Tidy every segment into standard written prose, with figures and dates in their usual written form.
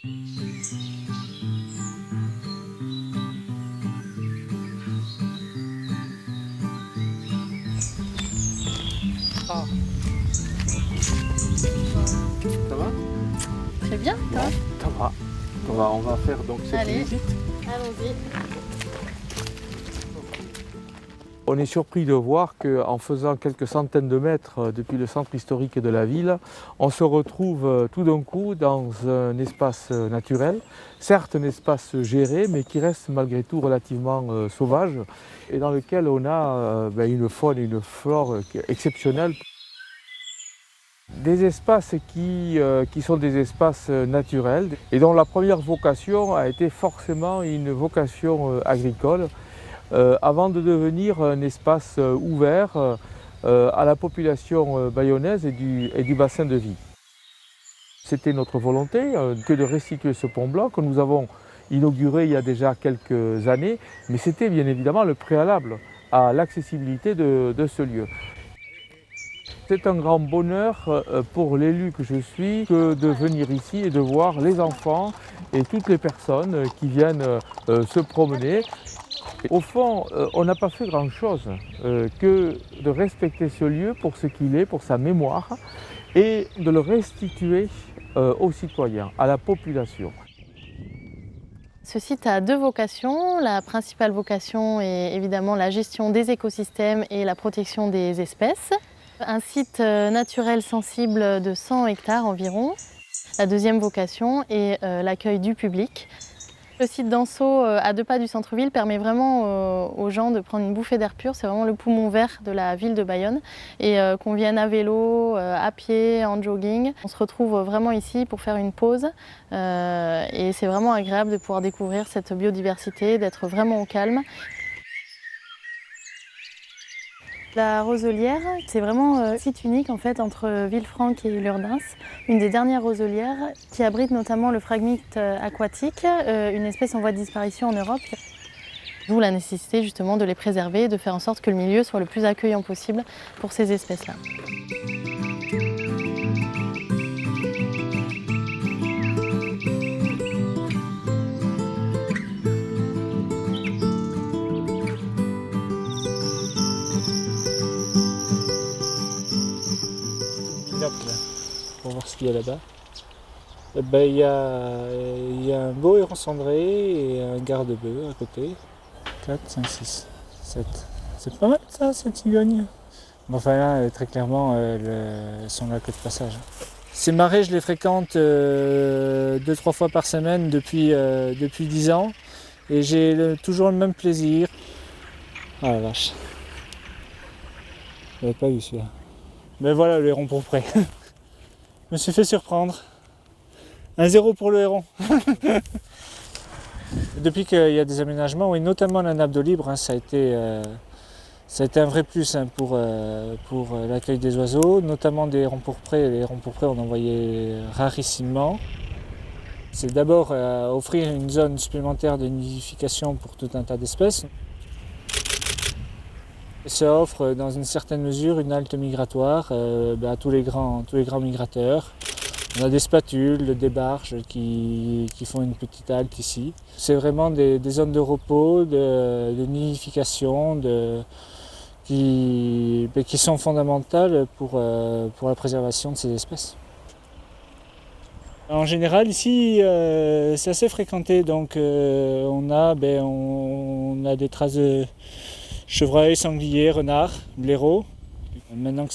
Ah. Ça va? Très bien, toi? Ça va. On va faire donc cette Allez. visite. Allons-y. On est surpris de voir qu'en faisant quelques centaines de mètres depuis le centre historique de la ville, on se retrouve tout d'un coup dans un espace naturel, certes un espace géré, mais qui reste malgré tout relativement sauvage, et dans lequel on a une faune et une flore exceptionnelles. Des espaces qui sont des espaces naturels et dont la première vocation a été forcément une vocation agricole, avant de devenir un espace ouvert à la population bayonnaise et du bassin de vie. C'était notre volonté que de restituer ce pont blanc que nous avons inauguré il y a déjà quelques années, mais c'était bien évidemment le préalable à l'accessibilité de ce lieu. C'est un grand bonheur pour l'élu que je suis que de venir ici et de voir les enfants et toutes les personnes qui viennent se promener. Au fond, on n'a pas fait grand-chose que de respecter ce lieu pour ce qu'il est, pour sa mémoire, et de le restituer aux citoyens, à la population. Ce site a deux vocations. La principale vocation est évidemment la gestion des écosystèmes et la protection des espèces. Un site naturel sensible de 100 hectares environ. La deuxième vocation est l'accueil du public. Le site d'Anceau, à 2 pas du centre-ville, permet vraiment aux gens de prendre une bouffée d'air pur. C'est vraiment le poumon vert de la ville de Bayonne. Et qu'on vienne à vélo, à pied, en jogging, on se retrouve vraiment ici pour faire une pause. Et c'est vraiment agréable de pouvoir découvrir cette biodiversité, d'être vraiment au calme. La Roselière, c'est vraiment un site unique en fait entre Villefranche et Lurdens, une des dernières roselières qui abrite notamment le phragmite aquatique, une espèce en voie de disparition en Europe. D'où la nécessité justement de les préserver et de faire en sorte que le milieu soit le plus accueillant possible pour ces espèces-là. Pour voir ce qu'il y a là-bas. Il y a un beau héron cendré et un garde-bœuf à côté. 4, 5, 6, 7. C'est pas mal ça, cette cigogne. Enfin là, très clairement, elles sont là que de passage. Ces marais, je les fréquente 2-3 fois par semaine depuis 10 ans. Et j'ai toujours le même plaisir. Ah la vache. Je l'avais pas vu celui-là. Mais voilà, le héron pourpré. Je me suis fait surprendre. 1-0 pour le héron. Depuis qu'il y a des aménagements, et notamment la nappe d'eau libre, ça a été un vrai plus pour l'accueil des oiseaux, notamment des hérons pourprés. Les hérons pourprés, on en voyait rarissimement. C'est d'abord offrir une zone supplémentaire de nidification pour tout un tas d'espèces. Ça offre dans une certaine mesure une halte migratoire à tous les grands migrateurs. On a des spatules, des barges qui font une petite halte ici. C'est vraiment des zones de repos, de nidification, qui sont fondamentales pour la préservation de ces espèces. En général, ici, c'est assez fréquenté, donc on a des traces de chevreuils, sangliers, renards, blaireaux. Maintenant que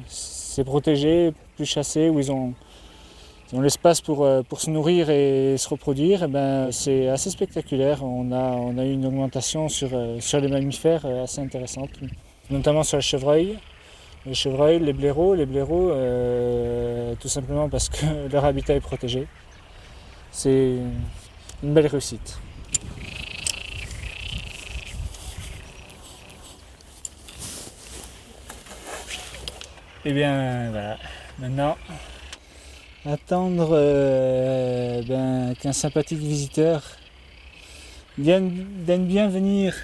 c'est protégé, plus chassé, où ils ont l'espace pour se nourrir et se reproduire, c'est assez spectaculaire. On a eu une augmentation sur les mammifères assez intéressante, notamment sur les chevreuils, les blaireaux, tout simplement parce que leur habitat est protégé. C'est une belle réussite. Et bien voilà, maintenant attendre qu'un sympathique visiteur vienne bien venir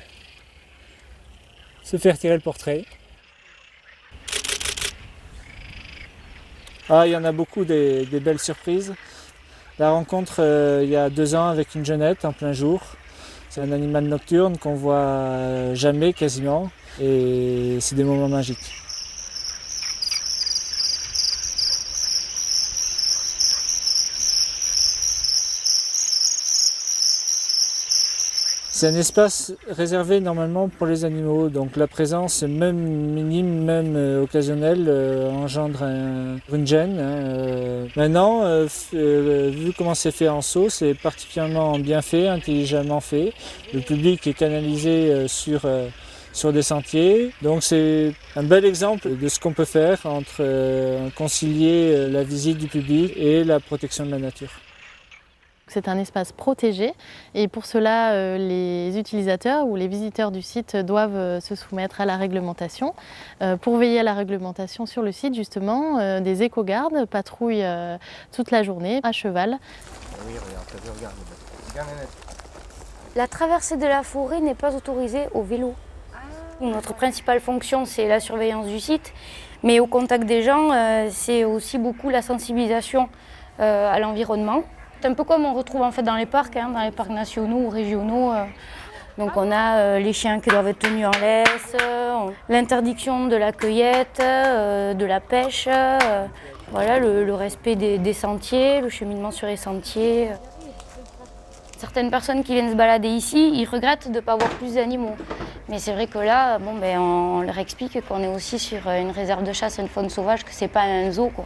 se faire tirer le portrait. Ah, il y en a beaucoup des belles surprises. la rencontre il y a 2 ans avec une geonnette en plein jour. C'est un animal nocturne qu'on voit jamais quasiment et c'est des moments magiques. C'est un espace réservé normalement pour les animaux, donc la présence même minime, même occasionnelle, engendre une gêne. Maintenant, vu comment c'est fait en saut, c'est particulièrement bien fait, intelligemment fait. Le public est canalisé sur des sentiers, donc c'est un bel exemple de ce qu'on peut faire entre concilier la visite du public et la protection de la nature. C'est un espace protégé et pour cela, les utilisateurs ou les visiteurs du site doivent se soumettre à la réglementation. Pour veiller à la réglementation sur le site, justement, des éco-gardes patrouillent toute la journée à cheval. Oui, regarde, regarde. La traversée de la forêt n'est pas autorisée au vélo. Notre principale fonction, c'est la surveillance du site, mais au contact des gens, c'est aussi beaucoup la sensibilisation à l'environnement. C'est un peu comme on retrouve en fait dans les parcs nationaux ou régionaux. Donc on a les chiens qui doivent être tenus en laisse, l'interdiction de la cueillette, de la pêche, voilà, le respect des sentiers, le cheminement sur les sentiers. Certaines personnes qui viennent se balader ici, ils regrettent de ne pas voir plus d'animaux. Mais c'est vrai que là, on leur explique qu'on est aussi sur une réserve de chasse et une faune sauvage, que c'est pas un zoo, quoi.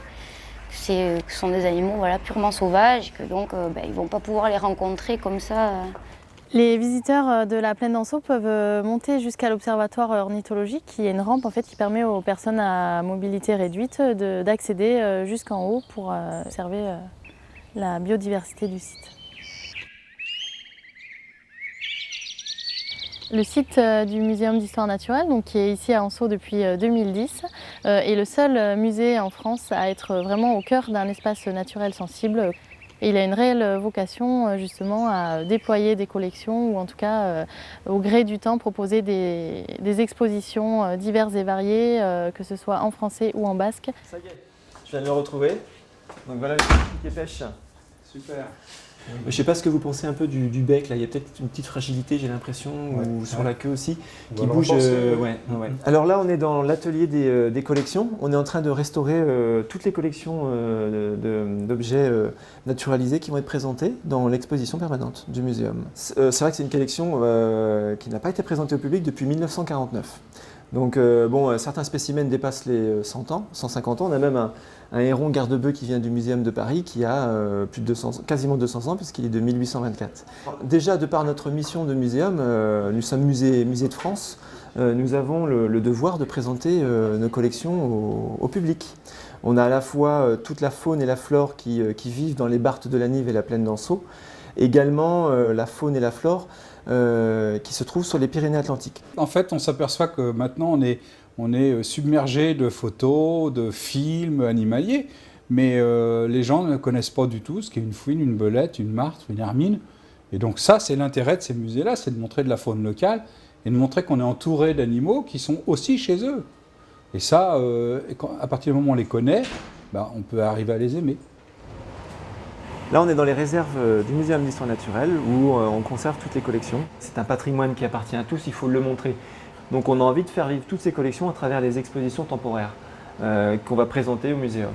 Que ce sont des animaux purement sauvages, et que donc ils ne vont pas pouvoir les rencontrer comme ça. Les visiteurs de la plaine d'Anceau peuvent monter jusqu'à l'observatoire ornithologique, qui est une rampe en fait, qui permet aux personnes à mobilité réduite d'accéder jusqu'en haut pour observer la biodiversité du site. Le site du Muséum d'histoire naturelle, donc, qui est ici à Anceau depuis 2010, est le seul musée en France à être vraiment au cœur d'un espace naturel sensible. Et il a une réelle vocation justement à déployer des collections ou en tout cas au gré du temps proposer des expositions diverses et variées, que ce soit en français ou en basque. Ça y est, je viens de le retrouver. Donc voilà le petit piquet pêche. Super. Je ne sais pas ce que vous pensez un peu du bec, là. Il y a peut-être une petite fragilité, j'ai l'impression, ou sur la queue aussi, qui bouge. Ouais. Alors là, on est dans l'atelier des collections. On est en train de restaurer toutes les collections d'objets naturalisés qui vont être présentés dans l'exposition permanente du muséum. C'est vrai que c'est une collection qui n'a pas été présentée au public depuis 1949. Donc certains spécimens dépassent les 100 ans, 150 ans. On a même un héron garde-bœuf qui vient du Muséum de Paris qui a quasiment 200 ans puisqu'il est de 1824. Déjà, de par notre mission de muséum, nous sommes musée de France, nous avons le devoir de présenter nos collections au public. On a à la fois toute la faune et la flore qui vivent dans les Barthes de la Nive et la plaine d'Anceau, également la faune et la flore qui se trouvent sur les Pyrénées-Atlantiques. En fait, on s'aperçoit que maintenant, on est submergé de photos, de films animaliers, mais les gens ne connaissent pas du tout ce qu'est une fouine, une belette, une martre, une hermine. Et donc ça, c'est l'intérêt de ces musées-là, c'est de montrer de la faune locale et de montrer qu'on est entouré d'animaux qui sont aussi chez eux. Et ça, à partir du moment où on les connaît, on peut arriver à les aimer. Là, on est dans les réserves du Muséum d'histoire naturelle où on conserve toutes les collections. C'est un patrimoine qui appartient à tous, il faut le montrer. Donc on a envie de faire vivre toutes ces collections à travers les expositions temporaires qu'on va présenter au muséum.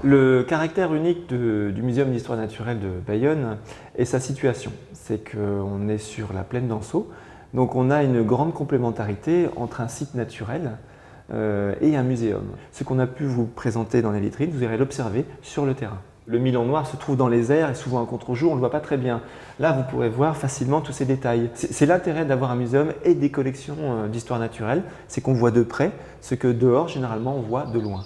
Le caractère unique du Muséum d'histoire naturelle de Bayonne est sa situation. C'est qu'on est sur la plaine d'Anceau, donc on a une grande complémentarité entre un site naturel et un muséum. Ce qu'on a pu vous présenter dans la vitrine, vous irez l'observer sur le terrain. Le Milan noir se trouve dans les airs et souvent à contre-jour, on ne le voit pas très bien. Là, vous pourrez voir facilement tous ces détails. C'est l'intérêt d'avoir un muséum et des collections d'histoire naturelle, c'est qu'on voit de près ce que dehors, généralement, on voit de loin.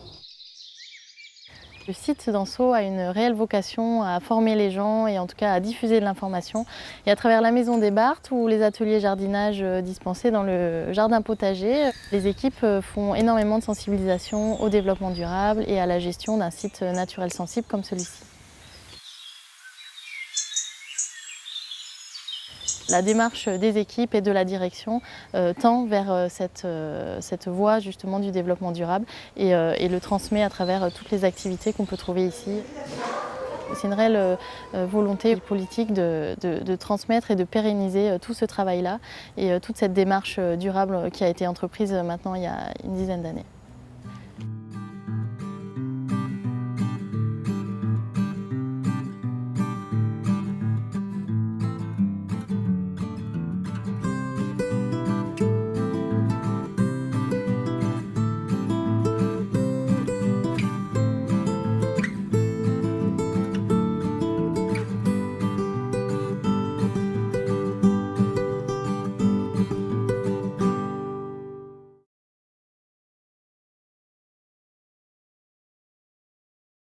Le site d'Anceau a une réelle vocation à former les gens et en tout cas à diffuser de l'information. Et à travers la maison des Barthes ou les ateliers jardinage dispensés dans le jardin potager, les équipes font énormément de sensibilisation au développement durable et à la gestion d'un site naturel sensible comme celui-ci. La démarche des équipes et de la direction tend vers cette voie justement du développement durable et le transmet à travers toutes les activités qu'on peut trouver ici. C'est une réelle volonté politique de transmettre et de pérenniser tout ce travail-là et toute cette démarche durable qui a été entreprise maintenant il y a une dizaine d'années.